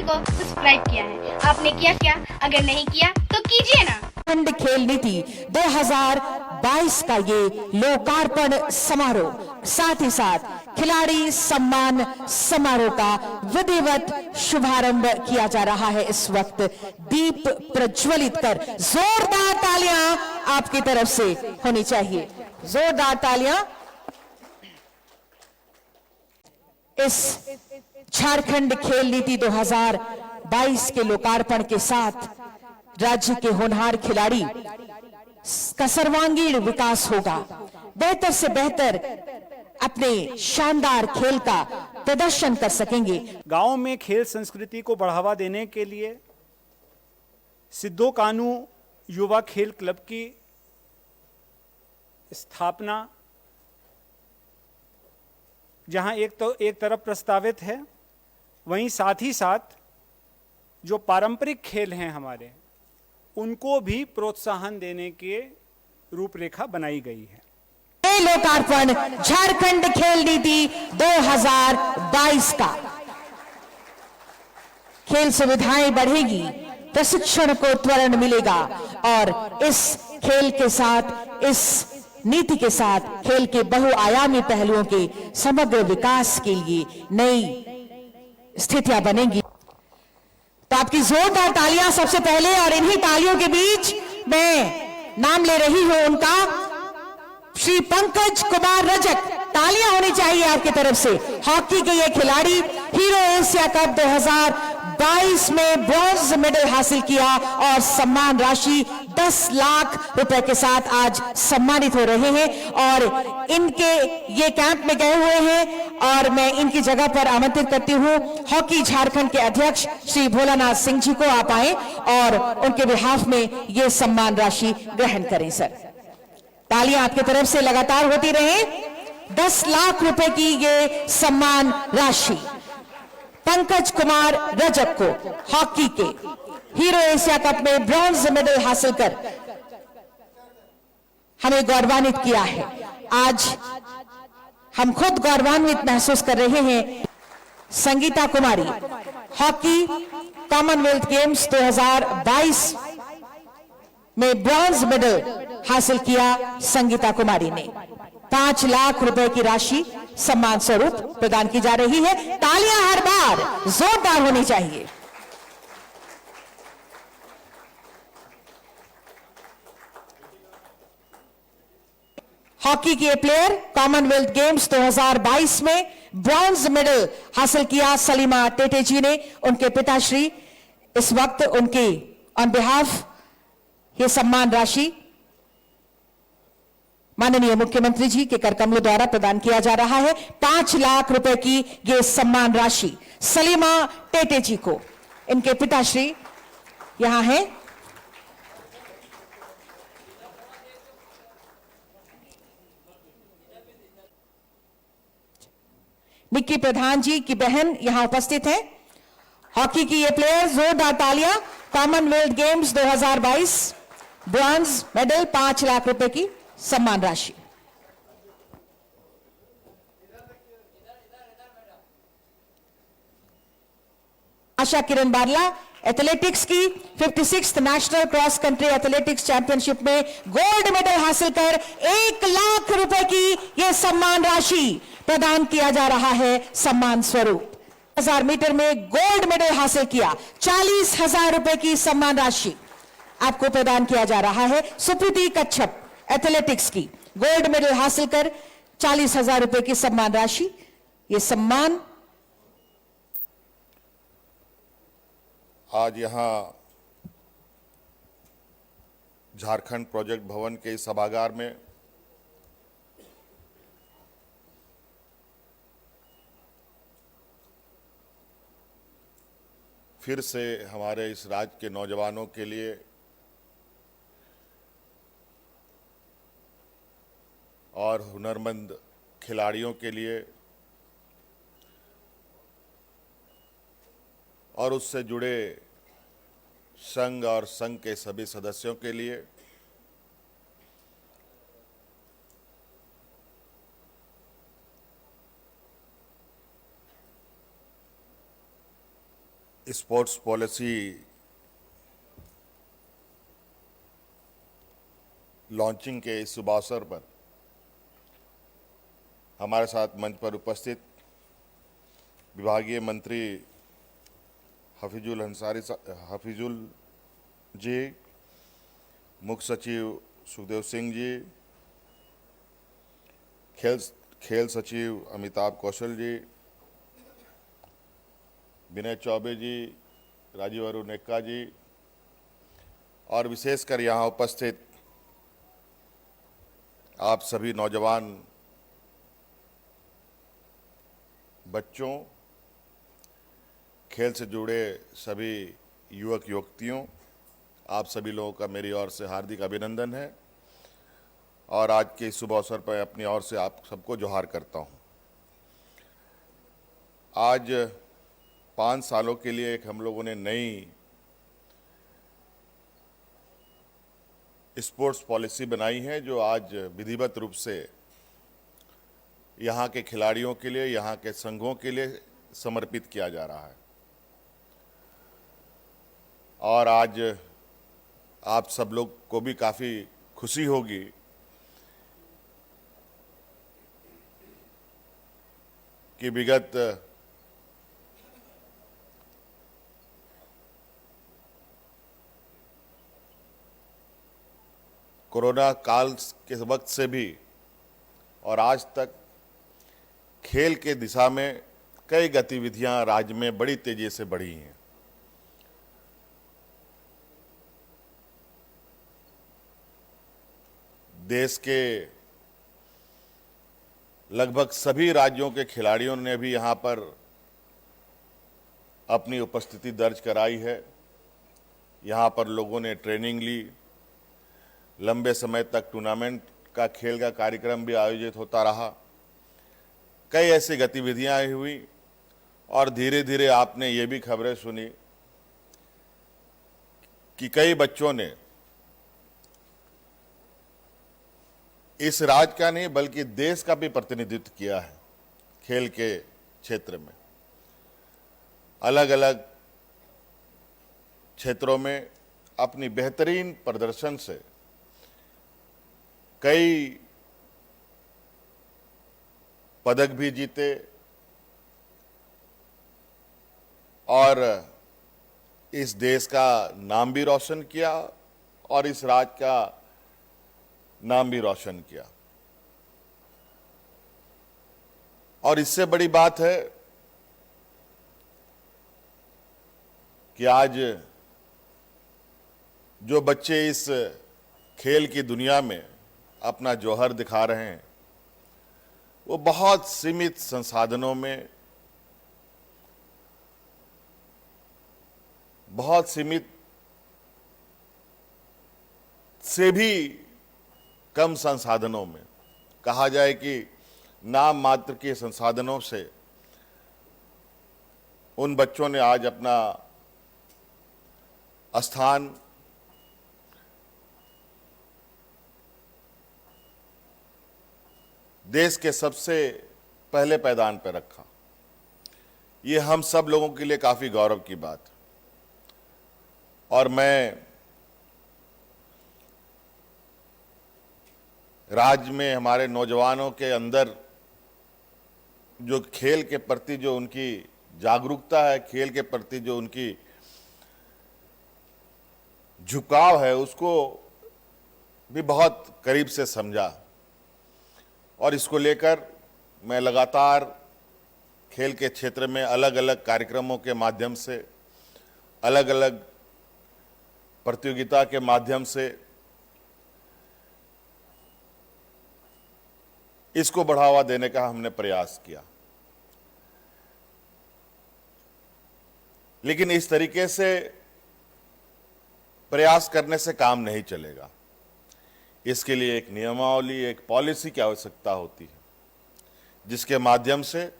को सब्सक्राइब किया है। आपने किया क्या? अगर नहीं किया तो कीजिए ना। उत्तराखंड खेल नीति 2022 का ये लोकार्पण समारोह, साथ ही साथ खिलाड़ी सम्मान समारोह का विधिवत शुभारंभ किया जा रहा है। इस वक्त दीप प्रज्वलित कर जोरदार तालियां आपकी तरफ से होनी चाहिए, जोरदार तालियां। इस झारखंड खेल नीति 2022 के लोकार्पण के साथ राज्य के होनहार खिलाड़ी का सर्वांगीण विकास होगा, बेहतर से बेहतर अपने शानदार खेल का प्रदर्शन कर सकेंगे। गांव में खेल संस्कृति को बढ़ावा देने के लिए सिद्धो कानू युवा खेल क्लब की स्थापना जहां एक तरफ प्रस्तावित है, वहीं साथ ही साथ जो पारंपरिक खेल हैं हमारे, उनको भी प्रोत्साहन देने के रूपरेखा बनाई गई है। ये लोकार्पण झारखंड खेल नीति 2022 का। खेल सुविधाएं बढ़ेगी, प्रशिक्षण को त्वरण मिलेगा और इस खेल के साथ, इस नीति के साथ खेल के बहुआयामी पहलुओं के समग्र विकास के लिए नई स्थितियां बनेंगी। तो आपकी जोरदार तालियां सबसे पहले, और इन्हीं तालियों के बीच मैं नाम ले रही हूं उनका, श्री पंकज कुमार रजक। तालियां होनी चाहिए आपकी तरफ से। हॉकी के ये खिलाड़ी हीरो एशिया कप 2022 में ब्रॉन्ज मेडल हासिल किया और सम्मान राशि 10 लाख रुपए के साथ आज सम्मानित हो रहे हैं और इनके ये कैंप में गए हुए हैं और मैं इनकी जगह पर आमंत्रित करती हूं हॉकी झारखंड के अध्यक्ष श्री भोलानाथ सिंह जी को। आप आए और उनके बिहाफ में ये सम्मान राशि ग्रहण करें। सर, तालियां आपकी तरफ से लगातार होती रहे। 10 लाख रुपए की ये सम्मान राशि पंकज कुमार रजक को, हॉकी के हीरो एशिया कप में ब्रॉन्ज मेडल हासिल कर हमें गौरवान्वित किया है। आज हम खुद गौरवान्वित महसूस कर रहे हैं। संगीता कुमारी, हॉकी कॉमनवेल्थ गेम्स 2022 में ब्रॉन्ज मेडल हासिल किया संगीता कुमारी ने। 5 लाख रुपए की राशि सम्मान स्वरूप प्रदान की जा रही है। तालियां हर बार जोरदार होनी चाहिए। हॉकी के प्लेयर कॉमनवेल्थ गेम्स 2022 में ब्रॉन्ज मेडल हासिल किया सलीमा टेटे जी ने। उनके पिताश्री इस वक्त उनके ऑन बिहाफ ये सम्मान राशि माननीय मुख्यमंत्री जी के करकमलों द्वारा प्रदान किया जा रहा है। 5 लाख रुपए की ये सम्मान राशि सलीमा टेटे जी को, इनके पिताश्री यहां हैं। निक्की प्रधान जी की बहन यहां उपस्थित है। हॉकी की ये प्लेयर, जोरदार तालियां। Commonwealth games 2022 bronze medal, 5 lakh रुपए की सम्मान राशि। आशा किरण बारला, एथलेटिक्स की 56th national cross country athletics championship में गोल्ड मेडल हासिल कर 1 लाख रुपए की यह सम्मान राशि प्रदान किया जा रहा है सम्मान स्वरूप। 1000 मीटर में गोल्ड मेडल हासिल किया, 40,000 रुपए की सम्मान राशि आपको प्रदान किया जा रहा है। सुप्रीति कच्छप, एथलेटिक्स की गोल्ड मेडल हासिल कर 40,000 रुपए की सम्मान राशि। यह सम्मान आज यहाँ झारखंड प्रोजेक्ट भवन के इस सभागार में फिर से हमारे इस राज्य के नौजवानों के लिए और हुनरमंद खिलाड़ियों के लिए और उससे जुड़े संघ और संघ के सभी सदस्यों के लिए स्पोर्ट्स पॉलिसी लॉन्चिंग के इस शुभ अवसर पर हमारे साथ मंच पर उपस्थित विभागीय मंत्री हफीजुल जी, मुख्य सचिव सुखदेव सिंह जी, खेल सचिव अमिताभ कौशल जी, विनय चौबे जी, राजीव अरुण एक्का जी और विशेषकर यहाँ उपस्थित आप सभी नौजवान बच्चों, खेल से जुड़े सभी युवक युवतियों, आप सभी लोगों का मेरी ओर से हार्दिक अभिनंदन है और आज के इस शुभ अवसर पर अपनी ओर से आप सबको जोहार करता हूं। आज 5 सालों के लिए एक हम लोगों ने नई स्पोर्ट्स पॉलिसी बनाई है जो आज विधिवत रूप से यहाँ के खिलाड़ियों के लिए, यहाँ के संघों के लिए समर्पित किया जा रहा है। और आज आप सब लोग को भी काफ़ी खुशी होगी कि विगत कोरोना काल के वक्त से भी और आज तक खेल के दिशा में कई गतिविधियां राज्य में बड़ी तेजी से बढ़ी हैं। देश के लगभग सभी राज्यों के खिलाड़ियों ने भी यहां पर अपनी उपस्थिति दर्ज कराई है। यहां पर लोगों ने ट्रेनिंग ली, लंबे समय तक टूर्नामेंट का खेल का कार्यक्रम भी आयोजित होता रहा, कई ऐसी गतिविधियां हुई और धीरे धीरे आपने ये भी खबरें सुनी कि कई बच्चों ने इस राज्य का नहीं बल्कि देश का भी प्रतिनिधित्व किया है खेल के क्षेत्र में। अलग अलग क्षेत्रों में अपनी बेहतरीन प्रदर्शन से कई पदक भी जीते और इस देश का नाम भी रोशन किया और इस राज्य का नाम भी रोशन किया। और इससे बड़ी बात है कि आज जो बच्चे इस खेल की दुनिया में अपना जौहर दिखा रहे हैं वो बहुत सीमित संसाधनों में, बहुत सीमित से भी कम संसाधनों में, कहा जाए कि नाम मात्र के संसाधनों से उन बच्चों ने आज अपना स्थान देश के सबसे पहले पैदान पर रखा। ये हम सब लोगों के लिए काफी गौरव की बात है। और मैं राज्य में हमारे नौजवानों के अंदर जो खेल के प्रति जो उनकी जागरूकता है, खेल के प्रति जो उनकी झुकाव है, उसको भी बहुत करीब से समझा और इसको लेकर मैं लगातार खेल के क्षेत्र में अलग अलग कार्यक्रमों के माध्यम से, अलग अलग प्रतियोगिता के माध्यम से इसको बढ़ावा देने का हमने प्रयास किया। लेकिन इस तरीके से प्रयास करने से काम नहीं चलेगा। इसके लिए एक नियमावली, एक पॉलिसी की आवश्यकता होती है जिसके माध्यम से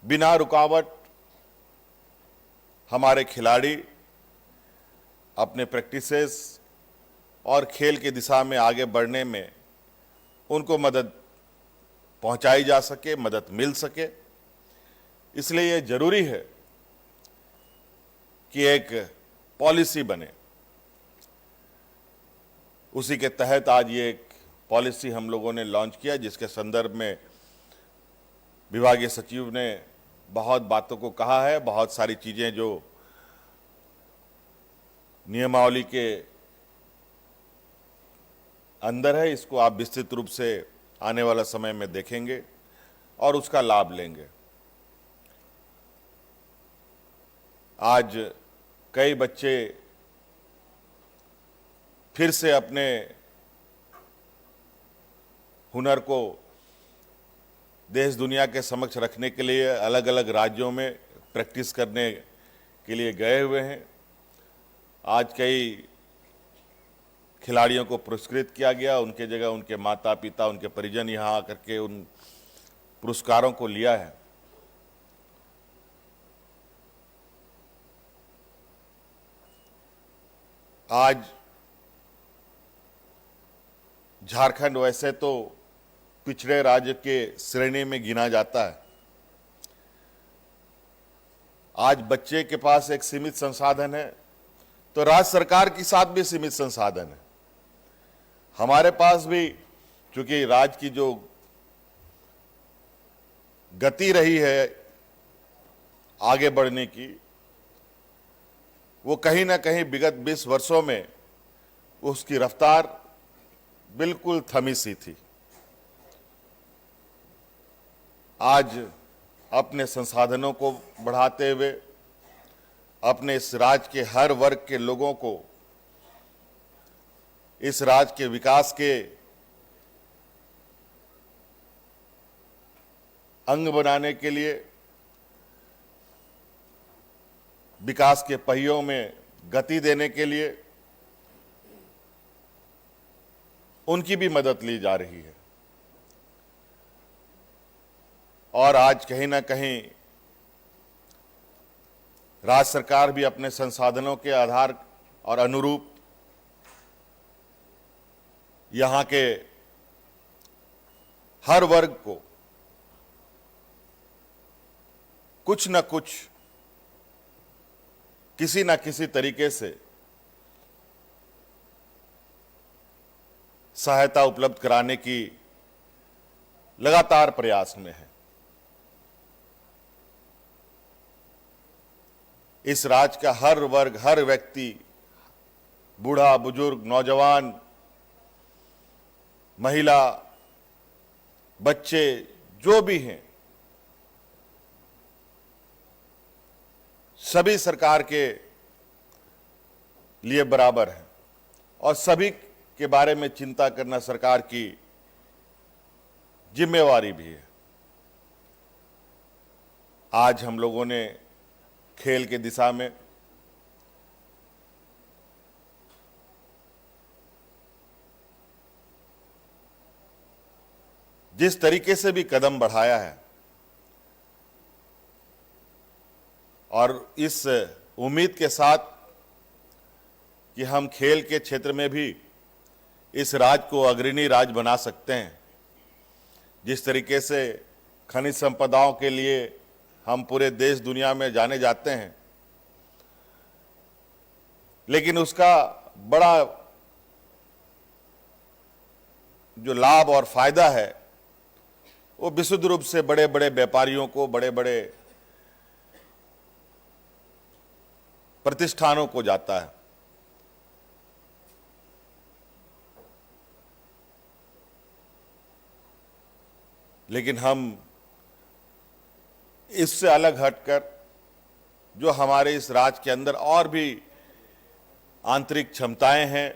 बिना रुकावट हमारे खिलाड़ी अपने प्रैक्टिसेस और खेल की दिशा में आगे बढ़ने में उनको मदद पहुंचाई जा सके, मदद मिल सके। इसलिए ये जरूरी है कि एक पॉलिसी बने। उसी के तहत आज ये एक पॉलिसी हम लोगों ने लॉन्च किया, जिसके संदर्भ में विभागीय सचिव ने बहुत बातों को कहा है। बहुत सारी चीजें जो नियमावली के अंदर है, इसको आप विस्तृत रूप से आने वाला समय में देखेंगे और उसका लाभ लेंगे। आज कई बच्चे फिर से अपने हुनर को देश दुनिया के समक्ष रखने के लिए अलग अलग राज्यों में प्रैक्टिस करने के लिए गए हुए हैं। आज कई खिलाड़ियों को पुरस्कृत किया गया, उनके जगह उनके माता पिता, उनके परिजन यहाँ आकर के उन पुरस्कारों को लिया है। आज झारखंड वैसे तो पिछड़े राज्य के श्रेणी में गिना जाता है। आज बच्चे के पास एक सीमित संसाधन है, तो राज्य सरकार के साथ भी सीमित संसाधन है। हमारे पास भी, चूंकि राज्य की जो गति रही है आगे बढ़ने की, वो कहीं ना कहीं विगत 20 वर्षों में उसकी रफ्तार बिल्कुल थमी सी थी। आज अपने संसाधनों को बढ़ाते हुए अपने इस राज्य के हर वर्ग के लोगों को इस राज्य के विकास के अंग बनाने के लिए, विकास के पहियों में गति देने के लिए उनकी भी मदद ली जा रही है। और आज कहीं ना कहीं राज्य सरकार भी अपने संसाधनों के आधार और अनुरूप यहां के हर वर्ग को कुछ न कुछ, किसी न किसी तरीके से सहायता उपलब्ध कराने की लगातार प्रयास में है। इस राज्य का हर वर्ग, हर व्यक्ति, बूढ़ा, बुजुर्ग, नौजवान, महिला, बच्चे, जो भी हैं, सभी सरकार के लिए बराबर है और सभी के बारे में चिंता करना सरकार की जिम्मेवारी भी है। आज हम लोगों ने खेल के दिशा में जिस तरीके से भी कदम बढ़ाया है और इस उम्मीद के साथ कि हम खेल के क्षेत्र में भी इस राज्य को अग्रणी राज्य बना सकते हैं। जिस तरीके से खनिज संपदाओं के लिए हम पूरे देश दुनिया में जाने जाते हैं, लेकिन उसका बड़ा जो लाभ और फायदा है वो विशुद्ध रूप से बड़े बड़े व्यापारियों को, बड़े बड़े प्रतिष्ठानों को जाता है। लेकिन हम इससे अलग हटकर जो हमारे इस राज्य के अंदर और भी आंतरिक क्षमताएं हैं,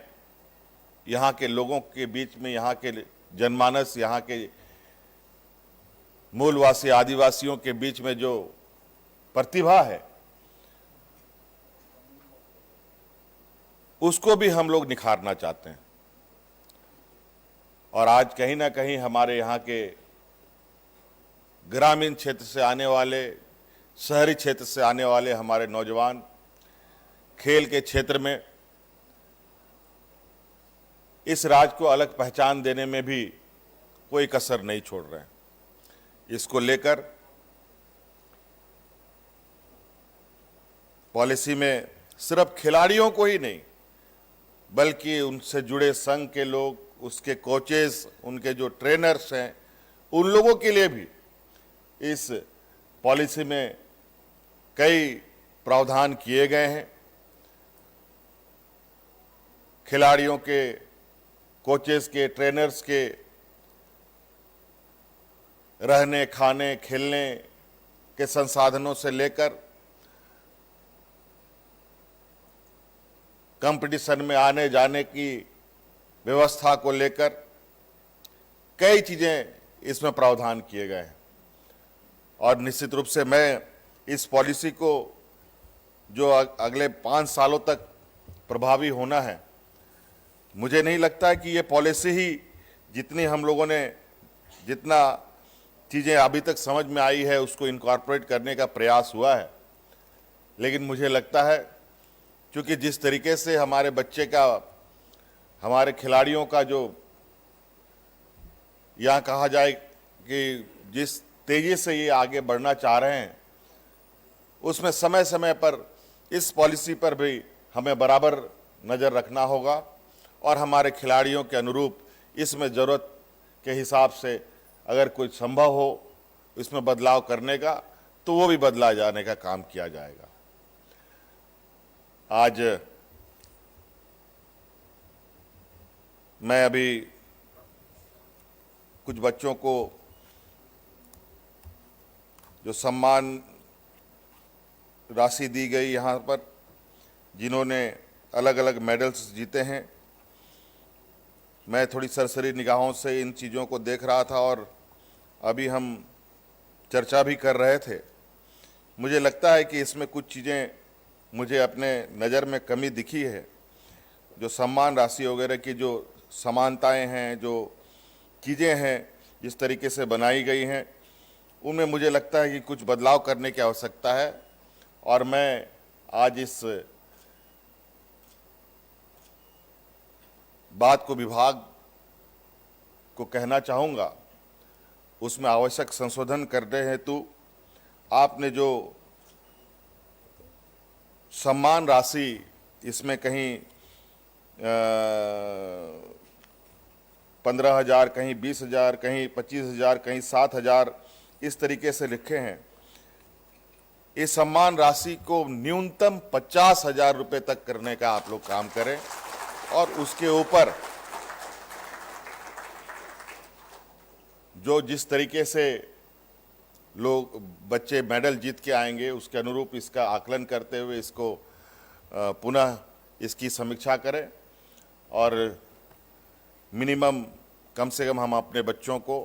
यहाँ के लोगों के बीच में, यहाँ के जनमानस, यहाँ के मूलवासी आदिवासियों के बीच में जो प्रतिभा है, उसको भी हम लोग निखारना चाहते हैं। और आज कहीं ना कहीं हमारे यहाँ के ग्रामीण क्षेत्र से आने वाले, शहरी क्षेत्र से आने वाले हमारे नौजवान खेल के क्षेत्र में इस राज्य को अलग पहचान देने में भी कोई कसर नहीं छोड़ रहे हैं। इसको लेकर पॉलिसी में सिर्फ खिलाड़ियों को ही नहीं बल्कि उनसे जुड़े संघ के लोग, उसके कोचेस, उनके जो ट्रेनर्स हैं, उन लोगों के लिए भी इस पॉलिसी में कई प्रावधान किए गए हैं। खिलाड़ियों के, कोचेस के, ट्रेनर्स के रहने, खाने, खेलने के संसाधनों से लेकर कंपटीशन में आने जाने की व्यवस्था को लेकर कई चीजें इसमें प्रावधान किए गए हैं। और निश्चित रूप से मैं इस पॉलिसी को जो अगले 5 सालों तक प्रभावी होना है, मुझे नहीं लगता कि ये पॉलिसी ही जितनी हम लोगों ने जितना चीज़ें अभी तक समझ में आई है उसको इनकॉर्पोरेट करने का प्रयास हुआ है। लेकिन मुझे लगता है क्योंकि जिस तरीके से हमारे बच्चे का, हमारे खिलाड़ियों का जो यहाँ कहा जाए कि जिस तेजी से ये आगे बढ़ना चाह रहे हैं, उसमें समय समय पर इस पॉलिसी पर भी हमें बराबर नज़र रखना होगा और हमारे खिलाड़ियों के अनुरूप इसमें ज़रूरत के हिसाब से अगर कोई संभव हो इसमें बदलाव करने का, तो वो भी बदला जाने का काम किया जाएगा। आज मैं अभी कुछ बच्चों को जो सम्मान राशि दी गई यहाँ पर, जिन्होंने अलग अलग मेडल्स जीते हैं, मैं थोड़ी सरसरी निगाहों से इन चीज़ों को देख रहा था और अभी हम चर्चा भी कर रहे थे। मुझे लगता है कि इसमें कुछ चीज़ें मुझे अपने नज़र में कमी दिखी है। जो सम्मान राशि वगैरह की जो समानताएं हैं, जो चीज़ें हैं जिस तरीके से बनाई गई हैं, उनमें मुझे लगता है कि कुछ बदलाव करने की आवश्यकता है। और मैं आज इस बात को विभाग को कहना चाहूँगा, उसमें आवश्यक संशोधन करने हेतु आपने जो सम्मान राशि इसमें कहीं 15,000, कहीं 20,000, कहीं 25,000, कहीं 7,000 इस तरीके से लिखे हैं, इस सम्मान राशि को न्यूनतम 50,000 रुपये तक करने का आप लोग काम करें और उसके ऊपर जो जिस तरीके से लोग बच्चे मेडल जीत के आएंगे उसके अनुरूप इसका आकलन करते हुए इसको पुनः इसकी समीक्षा करें और मिनिमम कम से कम हम अपने बच्चों को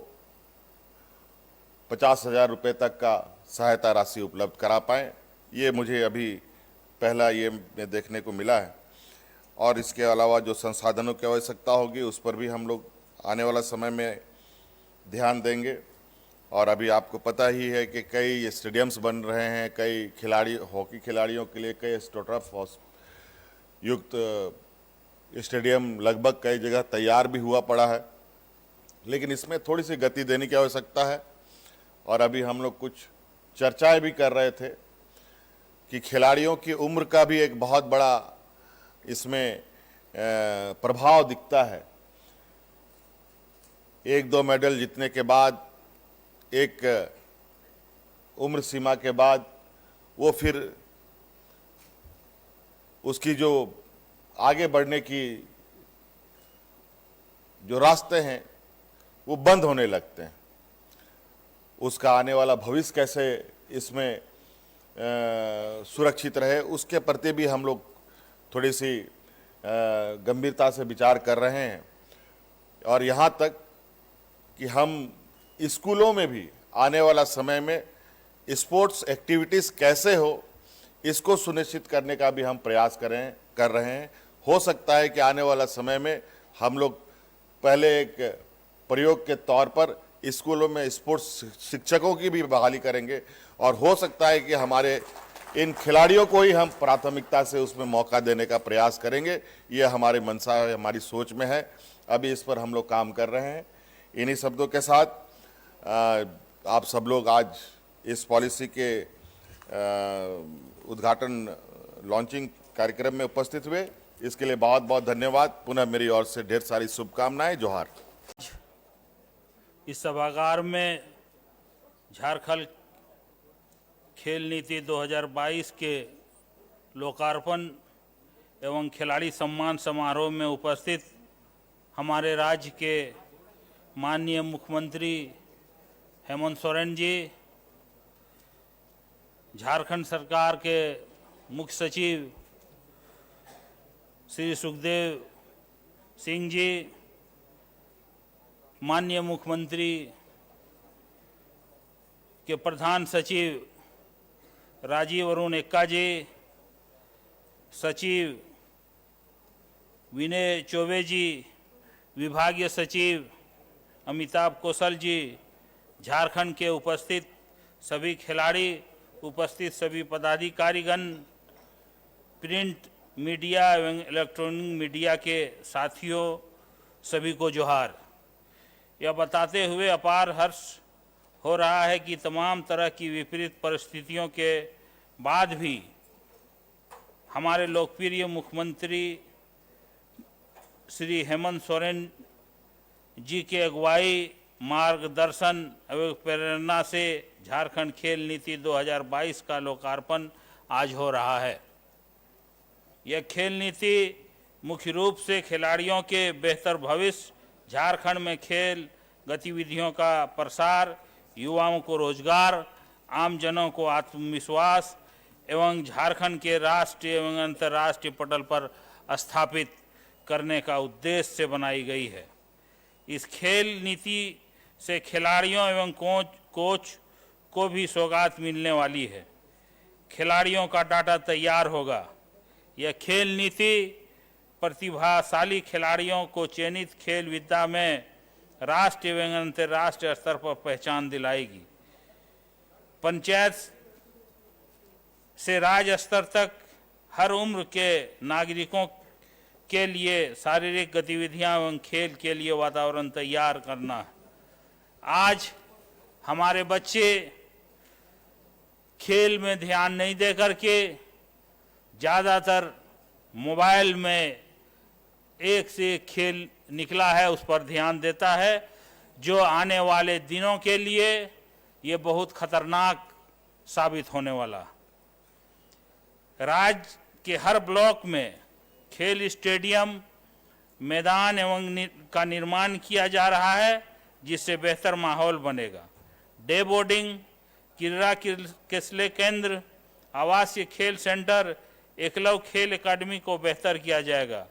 50,000 रुपये तक का सहायता राशि उपलब्ध करा पाएँ। ये मुझे अभी पहला ये में देखने को मिला है। और इसके अलावा जो संसाधनों की आवश्यकता होगी उस पर भी हम लोग आने वाला समय में ध्यान देंगे। और अभी आपको पता ही है कि कई स्टेडियम्स बन रहे हैं, कई खिलाड़ी, हॉकी खिलाड़ियों के लिए कई एस्ट्रोटर्फ युक्त स्टेडियम लगभग कई जगह तैयार भी हुआ पड़ा है, लेकिन इसमें थोड़ी सी गति देने की आवश्यकता है। और अभी हम लोग कुछ चर्चाएं भी कर रहे थे कि खिलाड़ियों की उम्र का भी एक बहुत बड़ा इसमें प्रभाव दिखता है। 1-2 मेडल जीतने के बाद, एक उम्र सीमा के बाद वो फिर उसकी जो आगे बढ़ने की जो रास्ते हैं वो बंद होने लगते हैं। उसका आने वाला भविष्य कैसे इसमें सुरक्षित रहे उसके प्रति भी हम लोग थोड़ी सी गंभीरता से विचार कर रहे हैं। और यहाँ तक कि हम स्कूलों में भी आने वाला समय में स्पोर्ट्स एक्टिविटीज़ कैसे हो इसको सुनिश्चित करने का भी हम प्रयास कर रहे हैं। हो सकता है कि आने वाला समय में हम लोग पहले एक प्रयोग के तौर पर स्कूलों में स्पोर्ट्स शिक्षकों की भी बहाली करेंगे और हो सकता है कि हमारे इन खिलाड़ियों को ही हम प्राथमिकता से उसमें मौका देने का प्रयास करेंगे। ये हमारे मनसा है, हमारी सोच में है। अभी इस पर हम लोग काम कर रहे हैं। इन्हीं शब्दों के साथ आप सब लोग आज इस पॉलिसी के उद्घाटन लॉन्चिंग कार्यक्रम में उपस्थित हुए। इसके लिए बहुत बहुत धन्यवाद। पुनः मेरी ओर से ढेर सारी शुभकामनाएं। जोहार। इस सभागार में झारखंड खेल नीति 2022 के लोकार्पण एवं खिलाड़ी सम्मान समारोह में उपस्थित हमारे राज्य के माननीय मुख्यमंत्री हेमंत सोरेन जी, झारखंड सरकार के मुख्य सचिव श्री सुखदेव सिंह जी, माननीय मुख्यमंत्री के प्रधान सचिव राजीव अरुण एक्का जी, सचिव विनय चौबे जी, विभागीय सचिव अमिताभ कौशल जी, झारखंड के उपस्थित सभी खिलाड़ी, उपस्थित सभी पदाधिकारीगण, प्रिंट मीडिया एवं इलेक्ट्रॉनिक मीडिया के साथियों, सभी को जोहार। यह बताते हुए अपार हर्ष हो रहा है कि तमाम तरह की विपरीत परिस्थितियों के बाद भी हमारे लोकप्रिय मुख्यमंत्री श्री हेमंत सोरेन जी के अगुवाई, मार्गदर्शन एवं प्रेरणा से झारखंड खेल नीति 2022 का लोकार्पण आज हो रहा है। यह खेल नीति मुख्य रूप से खिलाड़ियों के बेहतर भविष्य, झारखंड में खेल गतिविधियों का प्रसार, युवाओं को रोजगार, आमजनों को आत्मविश्वास एवं झारखंड के राष्ट्रीय एवं अंतर्राष्ट्रीय पटल पर स्थापित करने का उद्देश्य से बनाई गई है। इस खेल नीति से खिलाड़ियों एवं कोच को भी सौगात मिलने वाली है। खिलाड़ियों का डाटा तैयार होगा। यह खेल नीति प्रतिभाशाली खिलाड़ियों को चयनित खेल विद्या में राष्ट्रीय एवं अंतर्राष्ट्रीय स्तर पर पहचान दिलाएगी। पंचायत से राज्य स्तर तक हर उम्र के नागरिकों के लिए शारीरिक गतिविधियां एवं खेल के लिए वातावरण तैयार करना है। आज हमारे बच्चे खेल में ध्यान नहीं दे करके ज़्यादातर मोबाइल में एक से एक खेल निकला है उस पर ध्यान देता है, जो आने वाले दिनों के लिए ये बहुत खतरनाक साबित होने वाला। राज्य के हर ब्लॉक में खेल स्टेडियम, मैदान एवं का निर्माण किया जा रहा है, जिससे बेहतर माहौल बनेगा। डे बोर्डिंग, क्रीड़ा केंद्र केंद्र, आवासीय खेल सेंटर, एकलव्य खेल एकेडमी को बेहतर किया जाएगा।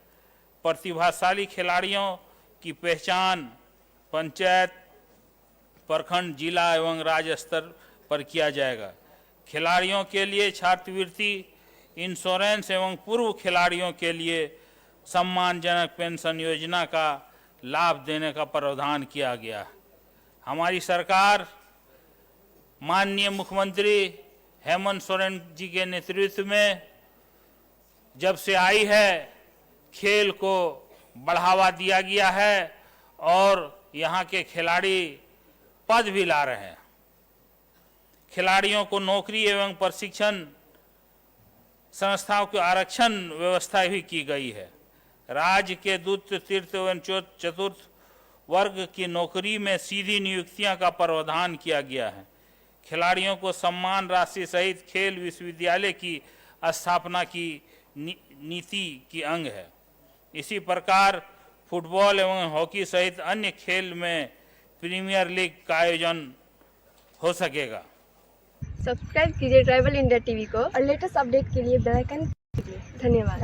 प्रतिभाशाली खिलाड़ियों की पहचान पंचायत, प्रखंड, जिला एवं राज्य स्तर पर किया जाएगा। खिलाड़ियों के लिए छात्रवृत्ति, इंश्योरेंस एवं पूर्व खिलाड़ियों के लिए सम्मानजनक पेंशन योजना का लाभ देने का प्रावधान किया गया है। हमारी सरकार माननीय मुख्यमंत्री हेमंत सोरेन जी के नेतृत्व में जब से आई है, खेल को बढ़ावा दिया गया है और यहाँ के खिलाड़ी पद भी ला रहे हैं। खिलाड़ियों को नौकरी एवं प्रशिक्षण संस्थाओं के आरक्षण व्यवस्था भी की गई है। राज्य के द्वितीय, तृतीय एवं चतुर्थ वर्ग की नौकरी में सीधी नियुक्तियां का प्रावधान किया गया है। खिलाड़ियों को सम्मान राशि सहित खेल विश्वविद्यालय की स्थापना की नीति की अंग है। इसी प्रकार फुटबॉल एवं हॉकी सहित अन्य खेल में प्रीमियर लीग का आयोजन हो सकेगा। सब्सक्राइब कीजिए ट्राइबल इंडिया टीवी को और लेटेस्ट अपडेट के लिए बेल आइकन दबाइए। धन्यवाद।